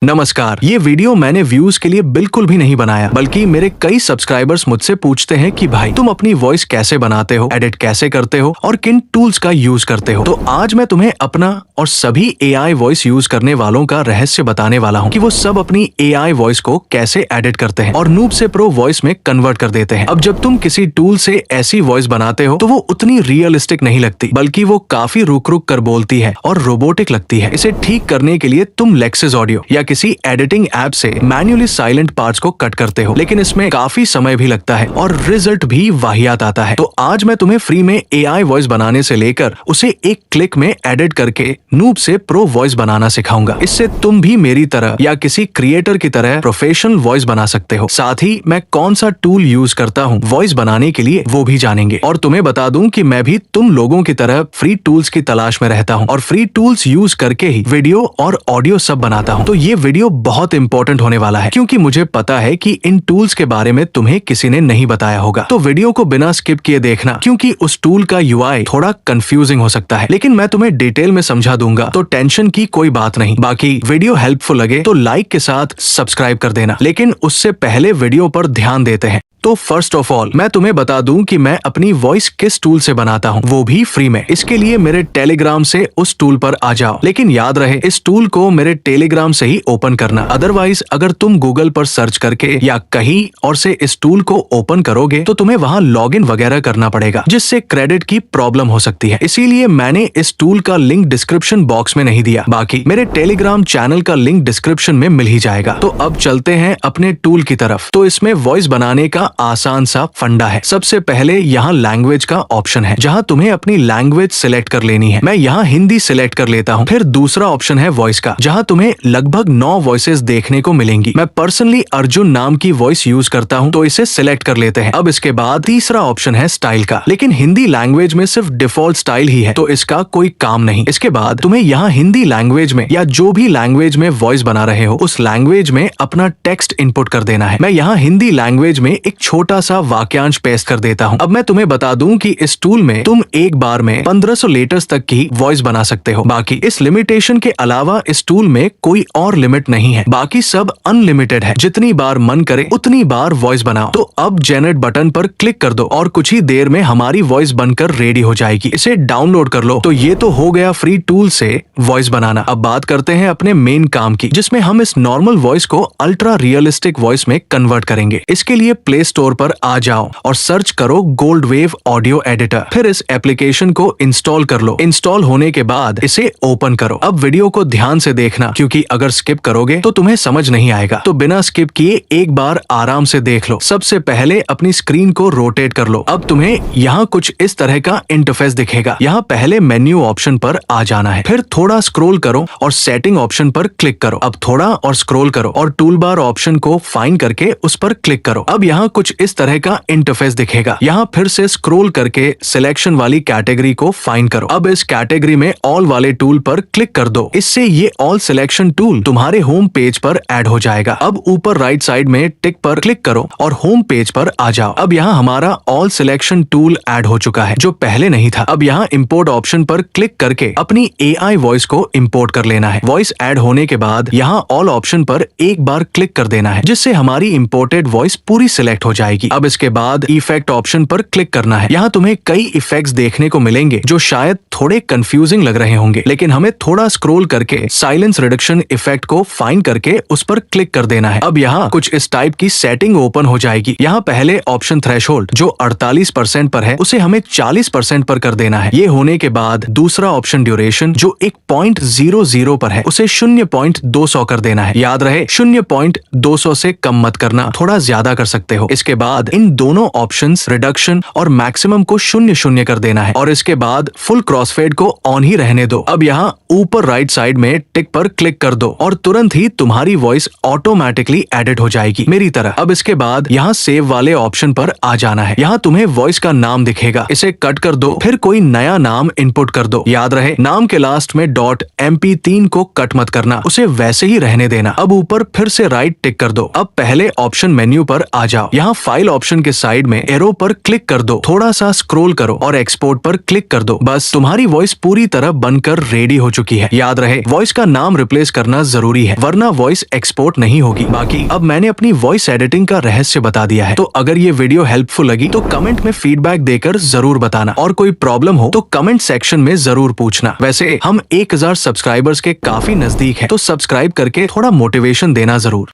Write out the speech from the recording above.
नमस्कार। ये वीडियो मैंने व्यूज के लिए बिल्कुल भी नहीं बनाया, बल्कि मेरे कई सब्सक्राइबर्स मुझसे पूछते हैं कि भाई तुम अपनी वॉइस कैसे बनाते हो, एडिट कैसे करते हो और किन टूल्स का यूज करते हो। तो आज मैं तुम्हें अपना और सभी एआई वॉइस यूज करने वालों का रहस्य बताने वाला हूँ कि वो सब अपनी एआई वॉइस को कैसे एडिट करते हैं और नूब से प्रो वॉइस में कन्वर्ट कर देते हैं। अब जब तुम किसी टूल से ऐसी वॉइस बनाते हो तो वो उतनी रियलिस्टिक नहीं लगती, बल्कि वो काफी रुक रुक कर बोलती है और रोबोटिक लगती है। इसे ठीक करने के लिए तुम लेक्सिस ऑडियो या किसी एडिटिंग ऐप से मैन्युअली साइलेंट पार्ट्स को कट करते हो, लेकिन इसमें काफी समय भी लगता है और रिजल्ट भी वाहियात आता है। तो आज मैं तुम्हें फ्री में एआई वॉइस बनाने से लेकर उसे एक क्लिक में एडिट करके नूब से प्रो वॉइस बनाना सिखाऊंगा। इससे तुम भी मेरी तरह या किसी क्रिएटर की तरह प्रोफेशनल वॉइस बना सकते हो। साथ ही मैं कौन सा टूल यूज करता हूँ वॉइस बनाने के लिए वो भी जानेंगे। और तुम्हें बता दूं कि मैं भी तुम लोगों की तरह फ्री टूल्स की तलाश में रहता हूँ और फ्री टूल्स यूज करके ही वीडियो और ऑडियो सब बनाता हूँ। तो ये वीडियो बहुत इंपॉर्टेंट होने वाला है, क्योंकि मुझे पता है कि इन टूल्स के बारे में तुम्हें किसी ने नहीं बताया होगा। तो वीडियो को बिना स्किप किए देखना, क्योंकि उस टूल का यूआई थोड़ा कंफ्यूजिंग हो सकता है, लेकिन मैं तुम्हें डिटेल में समझा दूंगा, तो टेंशन की कोई बात नहीं। बाकी वीडियो हेल्पफुल लगे तो लाइक के साथ सब्सक्राइब कर देना, लेकिन उससे पहले वीडियो पर ध्यान देते हैं। तो फर्स्ट ऑफ ऑल मैं तुम्हें बता दूं कि मैं अपनी वॉइस किस टूल से बनाता हूं, वो भी फ्री में। इसके लिए मेरे टेलीग्राम से उस टूल पर आ जाओ, लेकिन याद रहे इस टूल को मेरे टेलीग्राम से ही ओपन करना। अदरवाइज अगर तुम गूगल पर सर्च करके या कहीं और से इस टूल को ओपन करोगे तो तुम्हें वहां लॉगिन वगैरह करना पड़ेगा, जिससे क्रेडिट की प्रॉब्लम हो सकती है। इसीलिए मैंने इस टूल का लिंक डिस्क्रिप्शन बॉक्स में नहीं दिया, बाकी मेरे टेलीग्राम चैनल का लिंक डिस्क्रिप्शन में मिल ही जाएगा। तो अब चलते हैं अपने टूल की तरफ। तो इसमें वॉइस बनाने का आसान सा फंडा है। सबसे पहले यहाँ लैंग्वेज का ऑप्शन है, जहाँ तुम्हें अपनी लैंग्वेज सिलेक्ट कर लेनी है। मैं यहाँ हिंदी सिलेक्ट कर लेता हूँ। फिर दूसरा ऑप्शन है वॉइस का, जहाँ तुम्हें लगभग 9 वॉइसेस देखने को मिलेंगी। मैं पर्सनली अर्जुन नाम की वॉइस यूज करता हूँ, तो इसे सिलेक्ट कर लेते हैं। अब इसके बाद तीसरा ऑप्शन है स्टाइल का, लेकिन हिंदी लैंग्वेज में सिर्फ डिफॉल्ट स्टाइल ही है, तो इसका कोई काम नहीं। इसके बाद तुम्हें यहाँ हिंदी लैंग्वेज में या जो भी लैंग्वेज में वॉइस बना रहे हो उस लैंग्वेज में अपना टेक्स्ट इनपुट कर देना है। मैं यहाँ हिंदी लैंग्वेज में एक छोटा सा वाक्यांश पेस्ट कर देता हूं। अब मैं तुम्हें बता दूं कि इस टूल में तुम एक बार में 1500 लेटर्स तक की वॉइस बना सकते हो। बाकी इस लिमिटेशन के अलावा इस टूल में कोई और लिमिट नहीं है, बाकी सब अनलिमिटेड है। जितनी बार मन करे उतनी बार वॉइस बनाओ। तो अब जनरेट बटन पर क्लिक कर दो और कुछ ही देर में हमारी वॉइस बनकर रेडी हो जाएगी। इसे डाउनलोड कर लो। तो ये तो हो गया फ्री टूल से वॉइस बनाना। अब बात करते हैं अपने मेन काम की, जिसमें हम इस नॉर्मल वॉइस को अल्ट्रा रियलिस्टिक वॉइस में कन्वर्ट करेंगे। इसके लिए प्ले स्टोर पर आ जाओ और सर्च करो गोल्ड वेव ऑडियो एडिटर। फिर इस एप्लीकेशन को इंस्टॉल कर लो। इंस्टॉल होने के बाद इसे ओपन करो। अब वीडियो को ध्यान से देखना, क्योंकि अगर स्किप करोगे तो तुम्हें समझ नहीं आएगा। तो बिना स्किप किए एक बार आराम से देख लो। सबसे पहले अपनी स्क्रीन को रोटेट कर लो। अब तुम्हें यहाँ कुछ इस तरह का इंटरफेस दिखेगा। यहाँ पहले मेन्यू ऑप्शन पर आ जाना है, फिर थोड़ा स्क्रॉल करो और सेटिंग ऑप्शन पर क्लिक करो। अब थोड़ा और स्क्रॉल करो और टूल बार ऑप्शन को फाइंड करके उस पर क्लिक करो। अब यहाँ कुछ इस तरह का इंटरफेस दिखेगा। यहाँ फिर से स्क्रॉल करके सिलेक्शन वाली कैटेगरी को फाइंड करो। अब इस कैटेगरी में ऑल वाले टूल पर क्लिक कर दो। इससे ये ऑल सिलेक्शन टूल तुम्हारे होम पेज पर ऐड हो जाएगा। अब ऊपर राइट साइड में टिक पर क्लिक करो और होम पेज पर आ जाओ। अब यहाँ हमारा ऑल सिलेक्शन टूल ऐड हो चुका है, जो पहले नहीं था। अब यहाँ इंपोर्ट ऑप्शन पर क्लिक करके अपनी एआई वॉइस को इंपोर्ट कर लेना है। वॉइस ऐड होने के बाद यहाँ ऑल ऑप्शन पर एक बार क्लिक कर देना है, जिससे हमारी इंपोर्टेड वॉइस पूरी सिलेक्ट हो जाएगी। अब इसके बाद इफेक्ट ऑप्शन पर क्लिक करना है। यहाँ तुम्हें कई इफेक्ट्स देखने को मिलेंगे जो शायद थोड़े कंफ्यूजिंग लग रहे होंगे, लेकिन हमें थोड़ा स्क्रॉल करके साइलेंस रिडक्शन इफेक्ट को फाइंड करके उस पर क्लिक कर देना है। अब यहाँ कुछ इस टाइप की सेटिंग ओपन हो जाएगी। यहाँ पहले ऑप्शन थ्रेशोल्ड जो 48% पर है उसे हमें 40% पर कर देना है। ये होने के बाद दूसरा ऑप्शन ड्यूरेशन जो 1.00 पर है उसे 0.200 कर देना है। याद रहे 0.200 से कम मत करना, थोड़ा ज्यादा कर सकते हो। इसके बाद इन दोनों ऑप्शंस रिडक्शन और मैक्सिमम को 0 कर देना है और इसके बाद फुल क्रॉसफेड को ऑन ही रहने दो। अब यहाँ ऊपर राइट साइड में टिक पर क्लिक कर दो और तुरंत ही तुम्हारी वॉइस ऑटोमेटिकली एडिट हो जाएगी, मेरी तरह। अब इसके बाद यहाँ सेव वाले ऑप्शन पर आ जाना है। यहाँ तुम्हें वॉइस का नाम दिखेगा, इसे कट कर दो, फिर कोई नया नाम इनपुट कर दो। याद रहे नाम के लास्ट में .mp3 को कट मत करना, उसे वैसे ही रहने देना। अब ऊपर फिर से राइट टिक कर दो। अब पहले ऑप्शन मेन्यू पर आ जाओ। यहाँ यहाँ फाइल ऑप्शन के साइड में एरो पर क्लिक कर दो, थोड़ा सा स्क्रॉल करो और एक्सपोर्ट पर क्लिक कर दो। बस तुम्हारी वॉइस पूरी तरह बनकर रेडी हो चुकी है। याद रहे, वॉइस का नाम रिप्लेस करना जरूरी है, वरना वॉइस एक्सपोर्ट नहीं होगी। बाकी अब मैंने अपनी वॉइस एडिटिंग का रहस्य बता दिया है। तो अगर ये वीडियो हेल्पफुल लगी तो कमेंट में फीडबैक देकर जरूर बताना, और कोई प्रॉब्लम हो तो कमेंट सेक्शन में जरूर पूछना। वैसे हम 1000 सब्सक्राइबर्स के काफी नजदीक हैं, तो सब्सक्राइब करके थोड़ा मोटिवेशन देना जरूर।